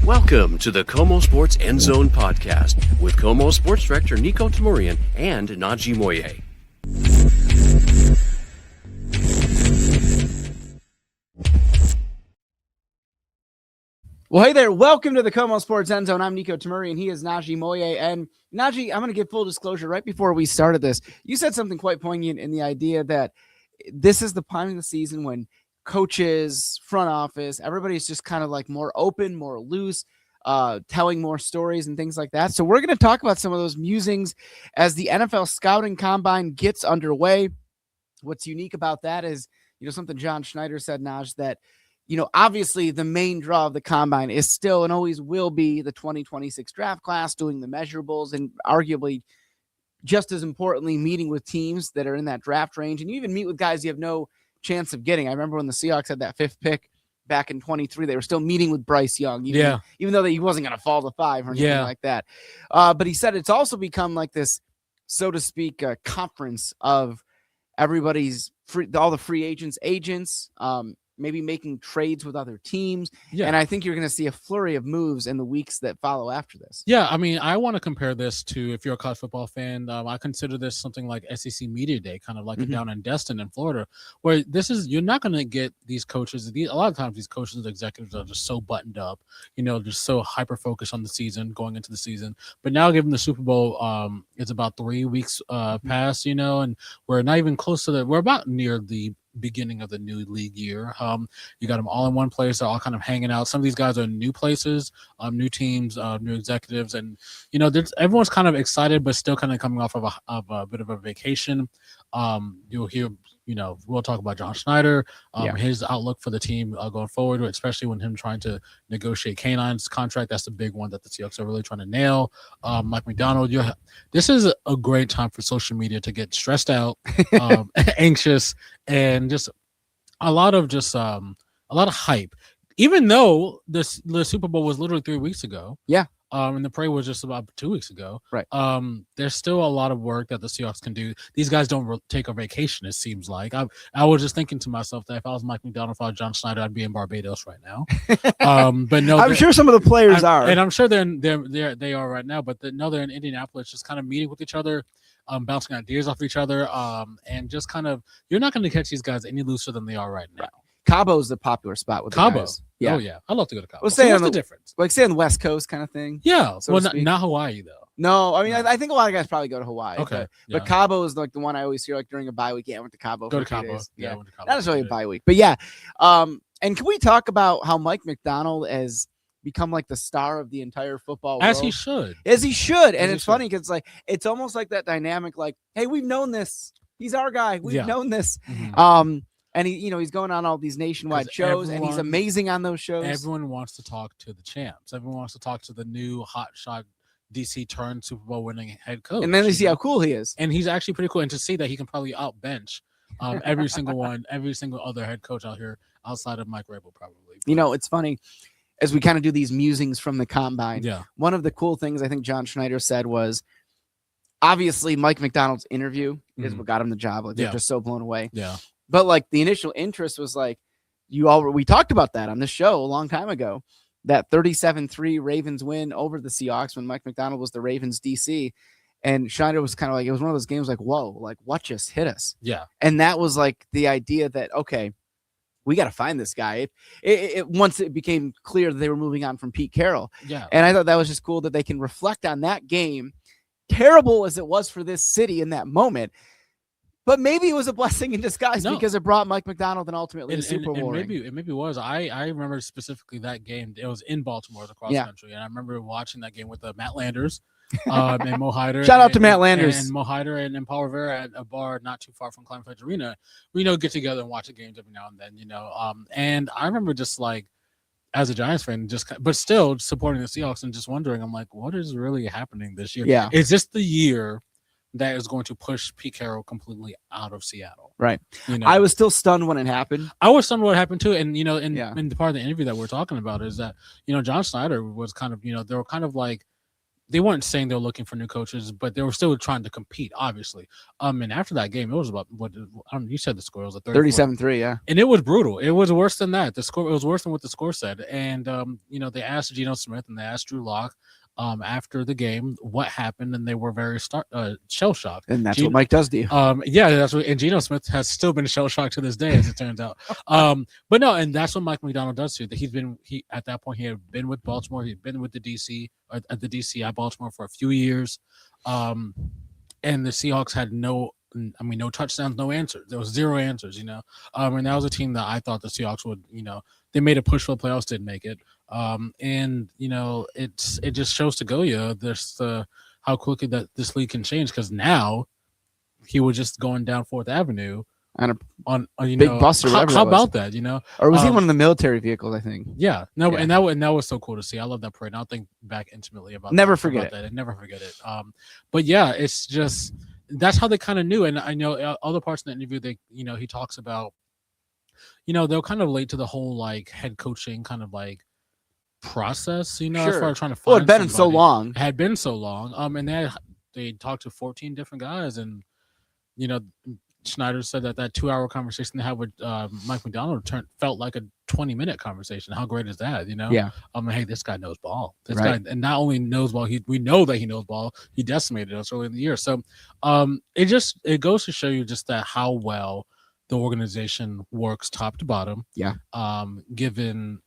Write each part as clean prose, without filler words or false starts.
Welcome to the KOMO Sports End Zone podcast with KOMO Sports Director Niko and Najee Moye. Well, hey there. Welcome to the KOMO Sports End Zone. I'm Niko and he is Najee Moye. And Najee, I'm going to give full disclosure right before we started this. You said something quite poignant in the idea that this is the time of the season when coaches, front office, everybody's just kind of like more open, more loose, telling more stories and things like that. So we're going to talk about some of those musings as the NFL scouting combine gets underway. What's unique about that is, something John Schneider said, Naj, that, obviously the main draw of the combine is still and always will be the 2026 draft class, doing the measurables and arguably just as importantly, meeting with teams that are in that draft range. And you even meet with guys you have no chance of getting. I remember when the Seahawks had that 5th pick back in 23, they were still meeting with Bryce Young, even though he wasn't going to fall to 5 or anything like that. But he said it's also become like this, so to speak, conference of everybody's all the free agents, maybe making trades with other teams. Yeah. And I think you're going to see a flurry of moves in the weeks that follow after this. Yeah, I mean, I want to compare this to, if you're a college football fan, I consider this something like SEC Media Day, kind of like down in Destin in Florida, where you're not going to get these coaches. A lot of times these coaches and executives are just so buttoned up, just so hyper-focused on the season, going into the season. But now given the Super Bowl, it's about 3 weeks past, and we're not even close to we're about near the beginning of the new league year. You got them all in one place. They're all kind of hanging out. Some of these guys are in new places, new teams, new executives, and everyone's kind of excited, but still kind of coming off of a bit of a vacation. You'll hear, we'll talk about John Schneider, his outlook for the team going forward, especially when him trying to negotiate K9's contract. That's the big one that the Seahawks are really trying to nail. Mike Macdonald, this is a great time for social media to get stressed out, anxious, and just a lot of hype. Even though the Super Bowl was literally 3 weeks ago. Yeah. And the parade was just about 2 weeks ago. Right. There's still a lot of work that the Seahawks can do. These guys don't take a vacation, it seems like. I was just thinking to myself that if I was Mike Macdonald, if I was John Schneider, I'd be in Barbados right now. But no, I'm sure some of the players are. And I'm sure they are right now. But they're in Indianapolis, just kind of meeting with each other, bouncing ideas off each other, and just kind of, you're not going to catch these guys any looser than they are right now. Cabo's the popular spot with Cabo. The guys. Yeah. Oh, yeah. I'd love to go to Cabo. Well, what's the difference? Like, say on the West Coast kind of thing. Yeah. So not Hawaii, though. No, I mean, I think a lot of guys probably go to Hawaii. Okay. But Cabo is like the one I always hear, like, during a bye week. Yeah, I went to Cabo. Go to Cabo. Days. Yeah. I went to Cabo. Not necessarily a bye week. But yeah. And can we talk about how Mike Macdonald has become like the star of the entire football world? As he should. And it's funny because it's almost like that dynamic, like, hey, we've known this. He's our guy. We've known this. Mm-hmm. And he's going on all these nationwide shows, and he's amazing on those shows. Everyone wants to talk to the champs. Everyone wants to talk to the new hotshot DC turned Super Bowl winning head coach. And then they see how cool he is. And he's actually pretty cool. And to see that he can probably outbench every single other head coach out here outside of Mike Rabel, probably. It's funny. As we kind of do these musings from the combine, one of the cool things I think John Schneider said was, obviously Mike Macdonald's interview is what got him the job. Like, they're just so blown away. Yeah. But like the initial interest was like, we talked about that on this show a long time ago, that 37-3 Ravens win over the Seahawks when Mike Macdonald was the Ravens DC. And Schneider was kind of like, it was one of those games like, whoa, like what just hit us? Yeah. And that was like the idea that, okay, we got to find this guy. Once it became clear that they were moving on from Pete Carroll. Yeah. And I thought that was just cool that they can reflect on that game, terrible as it was for this city in that moment. But maybe it was a blessing in disguise because it brought Mike Macdonald and ultimately the Super Bowl ring. It maybe was. I remember specifically that game. It was in Baltimore, the cross country, and I remember watching that game with Matt Landers and Mo Hyder. Shout out to Matt Landers and Mo Hyder and Paul Rivera at a bar not too far from Climate Pledge Arena. We get together and watch the games every now and then. And I remember just like, as a Giants fan, but still supporting the Seahawks and just wondering, I'm like, what is really happening this year? Yeah, is this the year that is going to push Pete Carroll completely out of Seattle? Right. I was still stunned when it happened. I was stunned when it happened too. And, in the part of the interview that we're talking about is that, John Schneider was kind of, they were kind of like, they weren't saying they were looking for new coaches, but they were still trying to compete, obviously. And after that game, it was about you said the score was a 37-3, yeah. And it was brutal. It was worse than that. It was worse than what the score said. And they asked Geno Smith and they asked Drew Lock after the game what happened, and they were very shell shocked. And that's what Mike does to you. That's what. And Geno Smith has still been shell shocked to this day, as it turns out. But no, and that's what Mike Macdonald does too. That he at that point he had been with Baltimore. He'd been with the DC at the DCI Baltimore for a few years, and the Seahawks had no touchdowns, no answers. There was 0 answers, and that was a team that I thought the Seahawks would, they made a push for the playoffs, didn't make it. It just shows to go, this how quickly that this league can change, because now he was just going down 4th Avenue on big bus or whatever. How about that, Or was he one of the military vehicles, I think? Yeah. No, yeah. And that was so cool to see. I love that parade. I'll think back intimately about never forget that. Never forget it. But yeah, it's just that's how they kind of knew. And I know other parts in the interview, he talks about, they're kind of late to the whole like head coaching kind of like process, as far as trying to find. Well, it had been so long. It had been so long. And they talked to 14 different guys, and Schneider said that 2-hour conversation they had with Mike Macdonald felt like a 20-minute conversation. How great is that? Yeah. Hey, this guy knows ball. This guy, and not only knows ball, we know that he knows ball. He decimated us early in the year. So, it goes to show you just that how well the organization works top to bottom. Yeah. Given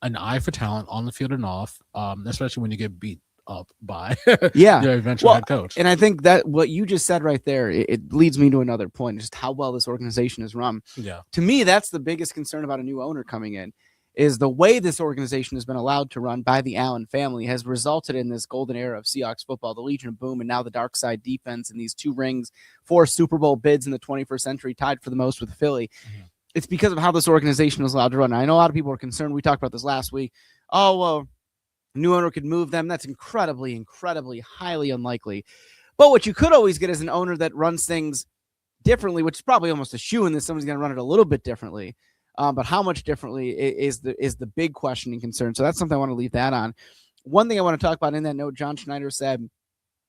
an eye for talent on the field and off, especially when you get beat up by your eventual head coach. And I think that what you just said right there, it leads me to another point, just how well this organization is run. Yeah. To me, that's the biggest concern about a new owner coming in, is the way this organization has been allowed to run by the Allen family has resulted in this golden era of Seahawks football, the Legion of Boom, and now the Dark Side defense, and these 2 rings, 4 Super Bowl bids in the 21st century, tied for the most with Philly. Mm-hmm. It's because of how this organization is allowed to run. I know a lot of people are concerned. We talked about this last week. Oh, well, new owner could move them. That's incredibly, incredibly, highly unlikely. But what you could always get is an owner that runs things differently, which is probably almost a shoe in this. Somebody's going to run it a little bit differently. But how much differently is the big question and concern. So that's something I want to leave that on. One thing I want to talk about in that note, John Schneider said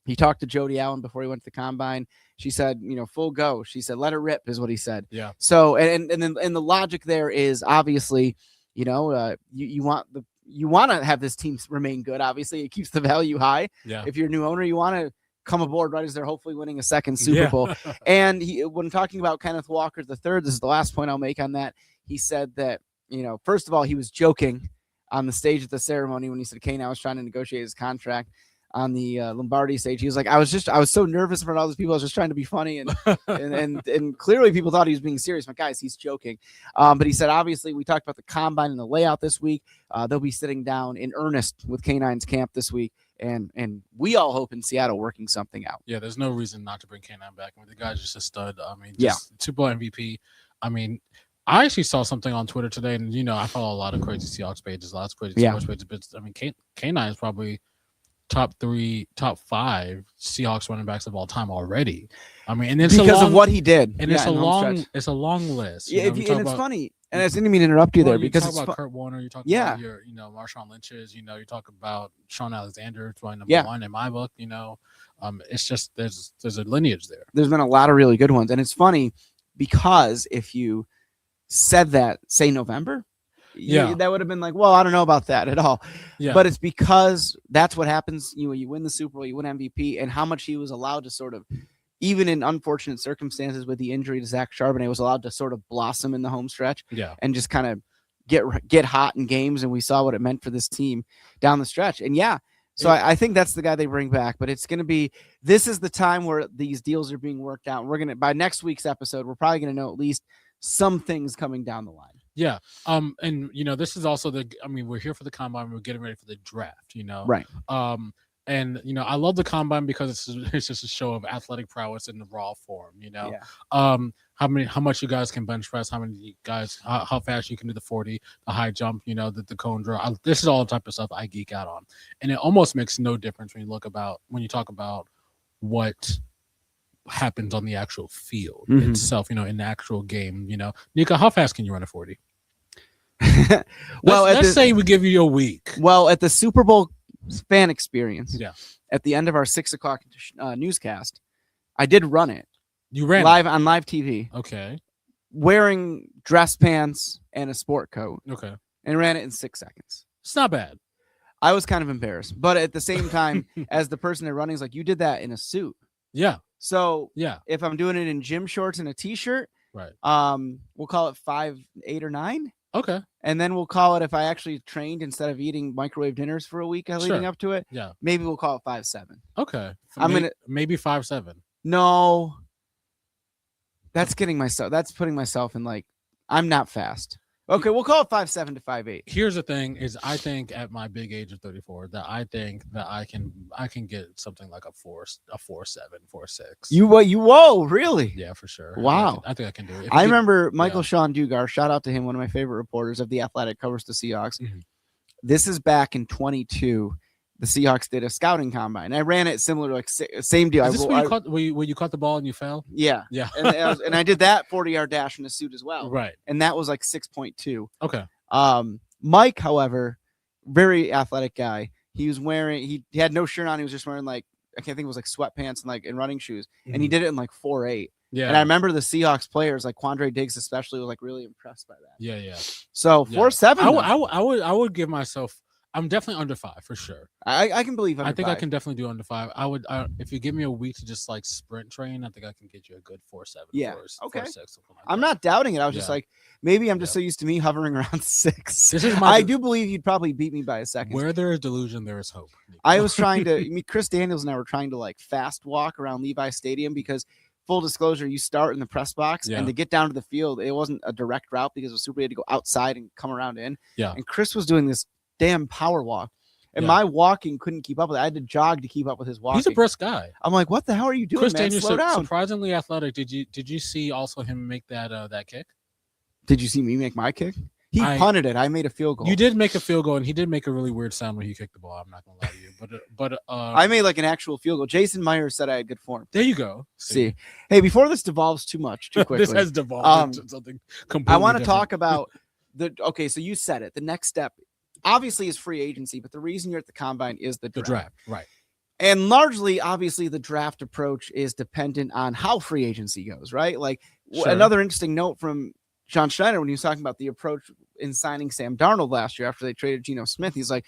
he talked to Jody Allen before he went to the combine. She said, full go. She said, let her rip is what he said. Yeah. So, and the logic there is obviously, you want to have this team remain good. Obviously, it keeps the value high. Yeah. If you're a new owner, you want to come aboard right as they're hopefully winning a second Super Bowl. And when talking about Kenneth Walker III, this is the last point I'll make on that. He said that, first of all, he was joking on the stage at the ceremony when he said Kane was trying to negotiate his contract on the Lombardi stage. He was like, I was so nervous in front of all those people. I was just trying to be funny. And clearly people thought he was being serious. My guys, he's joking. But he said, obviously, we talked about the combine and the layout this week. They'll be sitting down in earnest with K9's camp this week. And we all hope in Seattle working something out. Yeah, there's no reason not to bring K9 back. The guy's just a stud. Super Bowl MVP. I actually saw something on Twitter today, and I follow a lot of crazy Seahawks pages, lots of crazy sports pages. But K9 is probably top 5 Seahawks running backs of all time already. And it's because of what he did, and it's a long list. Yeah, and it's funny. And I didn't mean to interrupt you there because you talk about Kurt Warner, you talk about your, Marshawn Lynch's, you talk about Sean Alexander, number 1 in my book. It's just there's a lineage there. There's been a lot of really good ones, and it's funny because if you said that, say November, that would have been like, well, I don't know about that at all. Yeah. But it's because that's what happens. You win the Super Bowl, you win MVP, and how much he was allowed to sort of, even in unfortunate circumstances with the injury to Zach Charbonnet, was allowed to sort of blossom in the home stretch. Yeah. And just kind of get hot in games. And we saw what it meant for this team down the stretch. And so I think that's the guy they bring back. But it's going to be, this is the time where these deals are being worked out. We're going to, by next week's episode, we're probably going to know at least some things coming down the line. Yeah. And this is also we're here for the combine. We're getting ready for the draft, Right. And I love the combine because it's just a show of athletic prowess in the raw form, how much you guys can bench press, how many guys, how fast you can do the 40, the high jump, the cone draw. This is all the type of stuff I geek out on. And it almost makes no difference when you talk about what happens on the actual field itself, in the actual game. Niko, how fast can you run a 40? Well, let's say we give you a week. Well, at the Super Bowl fan experience. Yeah. At the end of our 6 o'clock newscast, I did run it. You ran live on live TV. Okay. Wearing dress pants and a sport coat. Okay. And ran it in 6 seconds. It's not bad. I was kind of embarrassed, but at the same time, as the person that running is like, you did that in a suit. Yeah. So yeah, if I'm doing it in gym shorts and a t-shirt, right. We'll call it 5, 8, or 9. Okay. And then we'll call it, if I actually trained instead of eating microwave dinners for a week leading up to it. Yeah. Maybe we'll call it 5, 7. Okay. Maybe 5, 7. No. That's putting myself in like, I'm not fast. Okay, we'll call it 5'7" to 5'8". Here's the thing: is I think at my big age of 34, that I think that I can get something like a 4'7", 4'6". You whoa, really? Yeah, for sure. Wow, I think I can do it. I remember Michael Sean Dugar. Shout out to him, one of my favorite reporters of The Athletic, covers the Seahawks. Mm-hmm. This is back in 22. The Seahawks did a scouting combine. I ran it similar to like same deal. Is this where you caught the ball and you fell? Yeah. Yeah. and I did that 40-yard dash in a suit as well. Right. And that was like 6.2. Okay. Mike, however, very athletic guy. He was wearing, he had no shirt on. He was just wearing like, I can't think it was like sweatpants and running shoes. Mm-hmm. And he did it in like 4.8. Yeah. And I remember the Seahawks players, like Quandre Diggs especially, was like really impressed by that. Yeah, yeah. So 4.7. I would give myself, I'm definitely under 5 for sure. I can believe I think 5. I can definitely do under 5. If you give me a week to just like sprint train, I think I can get you a good 4.7. Yeah. 4.6, okay. Like I'm not doubting it. I was just like, maybe I'm just so used to me hovering around 6. This is I do believe you'd probably beat me by a second. Where there is delusion, there is hope. I was trying to, Chris Daniels and I were trying to like fast walk around Levi Stadium because, full disclosure, you start in the press box and to get down to the field, it wasn't a direct route because it was super. You had to go outside and come around in. Yeah. And Chris was doing this damn power walk. And my walking couldn't keep up with it. I had to jog to keep up with his walking. He's a brisk guy. I'm like, what the hell are you doing, Chris man? Daniels, slow down. Surprisingly athletic. Did you see also him make that kick? Did you see me make my kick? He punted it. I made a field goal. You did make a field goal, and he did make a really weird sound when he kicked the ball. I'm not gonna lie to you, but I made like an actual field goal. Jason Myers said I had good form. There you go. See, hey, before this devolves too quickly, this has devolved into something completely I want to different. talk about okay, so you said it. The next step, obviously, is free agency, but the reason you're at the combine is the draft. Right? And largely, obviously, the draft approach is dependent on how free agency goes, right? Like another interesting note from John Schneider, when he was talking about the approach in signing Sam Darnold last year after they traded Geno Smith, he's like,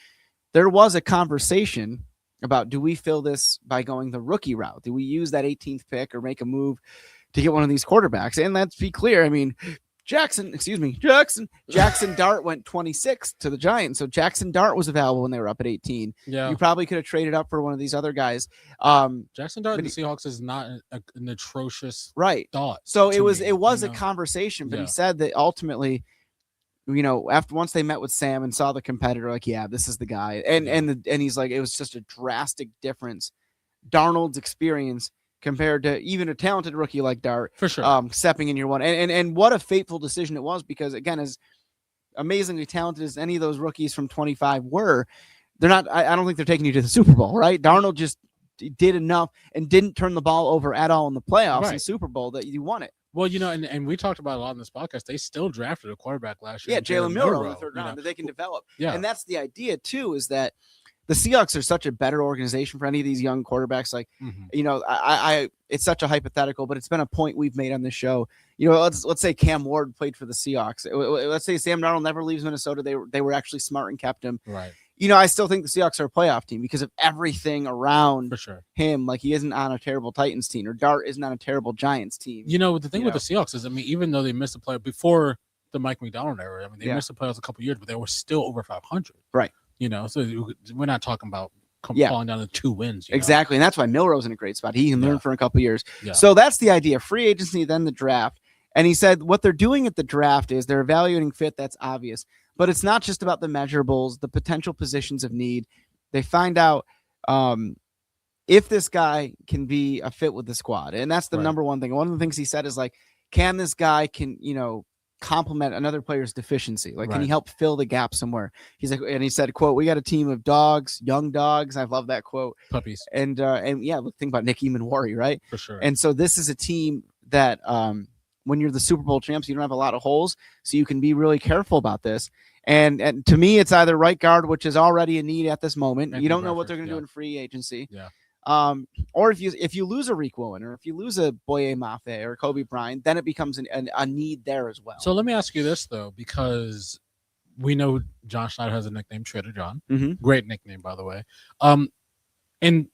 there was a conversation about, do we fill this by going the rookie route? Do we use that 18th pick or make a move to get one of these quarterbacks? And let's be clear. I mean, Jackson Dart went 26 to the Giants. So Jackson Dart was available when they were up at 18. Yeah. You probably could have traded up for one of these other guys. Jackson Dart and the Seahawks is not an atrocious thought. So it was a conversation, but he said that ultimately, once they met with Sam and saw the competitor, like, yeah, this is the guy. And he's like, it was just a drastic difference. Darnold's experience compared to even a talented rookie like Dart, for sure, stepping in year one. And what a fateful decision it was, because again, as amazingly talented as any of those rookies from 25 were, they're not, I don't think they're taking you to the Super Bowl, right? Darnold just did enough and didn't turn the ball over at all in the playoffs and Super Bowl that you won it. Well, and we talked about a lot in this podcast. They still drafted a quarterback last year. Yeah, Jalen Milroe in the third round that they can develop. Yeah. And that's the idea too, is that the Seahawks are such a better organization for any of these young quarterbacks. Like, it's such a hypothetical, but it's been a point we've made on this show. Let's say Cam Ward played for the Seahawks. Let's say Sam Darnold never leaves Minnesota. They were actually smart and kept him. Right. I still think the Seahawks are a playoff team because of everything around for sure. him. Like, he isn't on a terrible Titans team, or Dart isn't on a terrible Giants team. The thing with the Seahawks is, even though they missed the play before the Mike Macdonald era, they missed the playoffs a couple years, but they were still over 500. Right. So we're not talking about falling down to 2 wins. Exactly. And that's why Milroe's in a great spot. He can learn for a couple years. Yeah. So that's the idea. Free agency, then the draft. And he said what they're doing at the draft is they're evaluating fit. That's obvious. But it's not just about the measurables, the potential positions of need. They find out if this guy can be a fit with the squad. And that's the number one thing. One of the things he said is like, can this guy complement another player's deficiency? Like, can he help fill the gap somewhere? He's like, and he said, quote, "We got a team of dogs, young dogs." I love that quote. Puppies. And look, think about Nick Eamon-Wari, right? For sure. And so this is a team that when you're the Super Bowl champs, you don't have a lot of holes, so you can be really careful about this. And to me, it's either right guard, which is already a need at this moment. And You don't know Bradford, what they're going to do in free agency. Yeah. Or if you lose a Rick Willen, or if you lose a Boye Mafe or Kobe Bryant, then it becomes a need there as well. So let me ask you this though, because we know John Schneider has a nickname, Trader John. Mm-hmm. Great nickname, by the way. And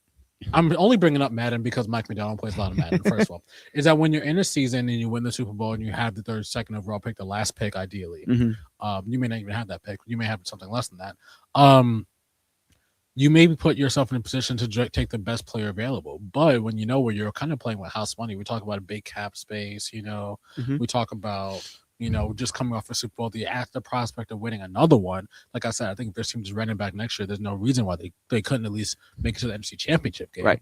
I'm only bringing up Madden because Mike Macdonald plays a lot of Madden. First of all, is that when you're in a season and you win the Super Bowl and you have the 32nd overall pick, the last pick, ideally, you may not even have that pick. You may have something less than that. You maybe put yourself in a position to take the best player available. But when you know where you're kind of playing with house money, we talk about a big cap space, we talk about, just coming off a Super Bowl, the prospect of winning another one. Like I said, I think if this team is running back next year, there's no reason why they couldn't at least make it to the NFC Championship game. Right.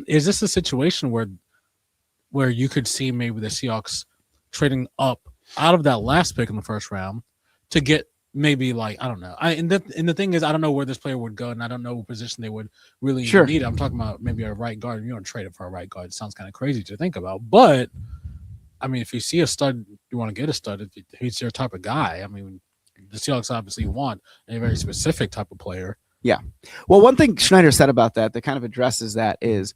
Is this a situation where you could see maybe the Seahawks trading up out of that last pick in the first round to get maybe I don't know. And the thing is, I don't know where this player would go, and I don't know what position they would really need. I'm talking about maybe a right guard. You don't trade it for a right guard. It sounds kind of crazy to think about. But, I mean, if you see a stud, you want to get a stud. If he's your type of guy, I mean, the Seahawks obviously want a very specific type of player. Yeah. Well, one thing Schneider said about that kind of addresses that is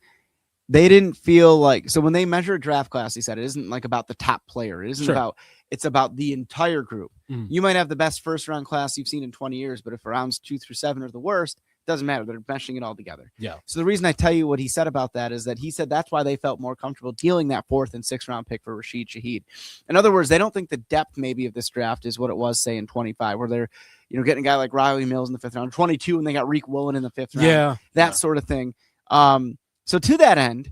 they didn't feel like – so when they measure a draft class, he said it isn't like about the top player. It isn't about – it's about the entire group. You might have the best first-round class you've seen in 20 years, but if rounds 2 through 7 are the worst, it doesn't matter. They're meshing it all together. Yeah. So the reason I tell you what he said about that is that he said that's why they felt more comfortable dealing that 4th and 6th round pick for Rashid Shaheed. In other words, they don't think the depth maybe of this draft is what it was, say, in 25, where they're getting a guy like Riley Mills in the 5th round, 22, and they got Rick Willen in the 5th round. That sort of thing. So to that end,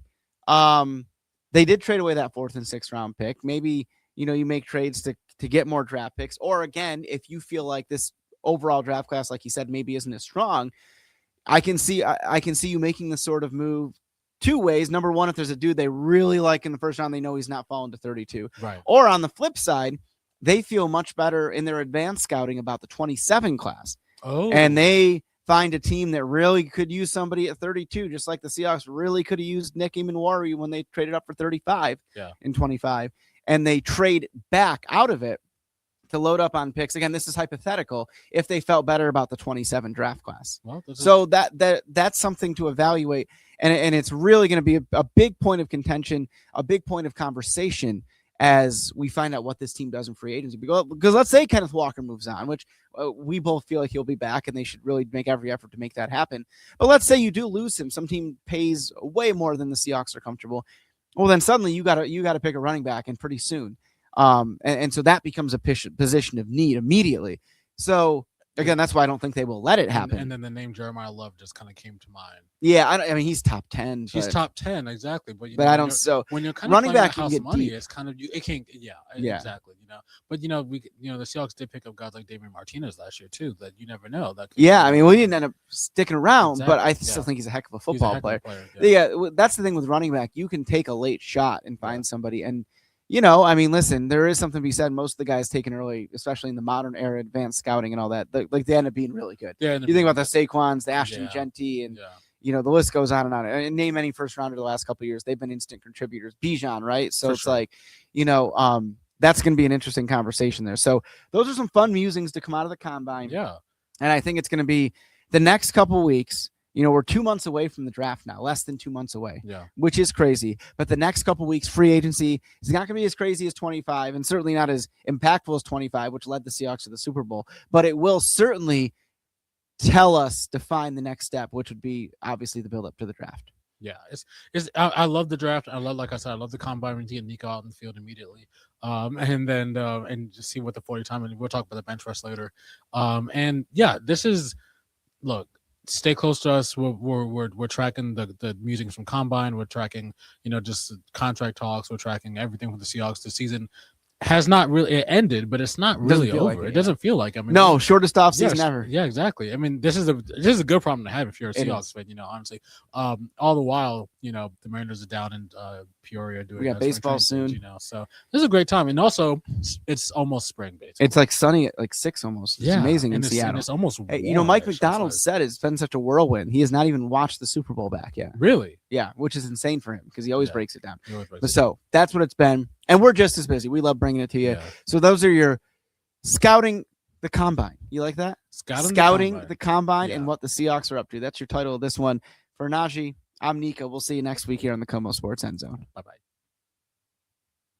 they did trade away that 4th and 6th round pick. Maybe you make trades to get more draft picks, or again, if you feel like this overall draft class, like he said, maybe isn't as strong, I can see you making this sort of move 2 ways. Number one, if there's a dude they really like in the first round, they know he's not falling to 32. Right. Or on the flip side, they feel much better in their advanced scouting about the 27 class. Oh. And they find a team that really could use somebody at 32, just like the Seahawks really could have used Nick Emanwari when they traded up for 35 in 25. And they trade back out of it to load up on picks. Again, this is hypothetical if they felt better about the 27 draft class. Well, so that's something to evaluate. And it's really going to be a big point of contention, a big point of conversation as we find out what this team does in free agency. Because let's say Kenneth Walker moves on, which we both feel like he'll be back and they should really make every effort to make that happen. But let's say you do lose him. Some team pays way more than the Seahawks are comfortable. Well, then suddenly you got to pick a running back, and pretty soon. And so that becomes a position of need immediately. So again, that's why I don't think they will let it happen. And then the name Jeremiah Love just kind of came to mind. Yeah, I mean he's top 10. He's top 10 exactly, but I don't. So when you're kind running of back house get money, deep. it's kind of exactly. But the Seahawks did pick up guys like David Martinez last year too. That you never know. I mean, we didn't end up sticking around, but I still think he's a heck of a football player. That's the thing with running back. You can take a late shot and find somebody, and I mean, listen, there is something to be said. Most of the guys taken early, especially in the modern era, advanced scouting and all that, they end up being really good. Yeah, you think about the Saquons, the Ashton Genty, and the list goes on and on. And name any first rounder the last couple of years, they've been instant contributors. Bijan, right? So it's like, that's going to be an interesting conversation there. So those are some fun musings to come out of the combine. Yeah, and I think it's going to be the next couple of weeks. We're 2 months away from the draft now, less than 2 months away, which is crazy. But the next couple of weeks, free agency is not going to be as crazy as 25 and certainly not as impactful as 25, which led the Seahawks to the Super Bowl. But it will certainly define the next step, which would be obviously the build up to the draft. Yeah, I love the draft. Like I said, I love the combine when you get Niko out in the field immediately. And then and just see what the 40 time, and we'll talk about the bench press later. Look. Stay close to us. We're tracking the musings from combine. We're tracking, just contract talks. We're tracking everything with the Seahawks. The season has not really ended, but it's not really over. It doesn't feel like. I mean, no, shortest off season ever. Yeah, exactly. I mean, this is a good problem to have if you're a Seahawks fan. Honestly, all the while, the Mariners are down in Peoria doing. We got baseball soon. So this is a great time, and also it's almost spring baseball. It's like sunny at like 6 almost. It's amazing in Seattle. And it's almost. Warm, Mike Macdonald said it's been such a whirlwind. He has not even watched the Super Bowl back yet. Really? Yeah, which is insane for him because he always breaks it down. So that's what it's been, and we're just as busy. We love bringing it to you. Yeah. So those are your scouting the combine. You like that? Scouting the combine Yeah. and what the Seahawks are up to. That's your title of this one. For Najee, I'm Nico. We'll see you next week here on the KOMO Sports End Zone. Bye-bye.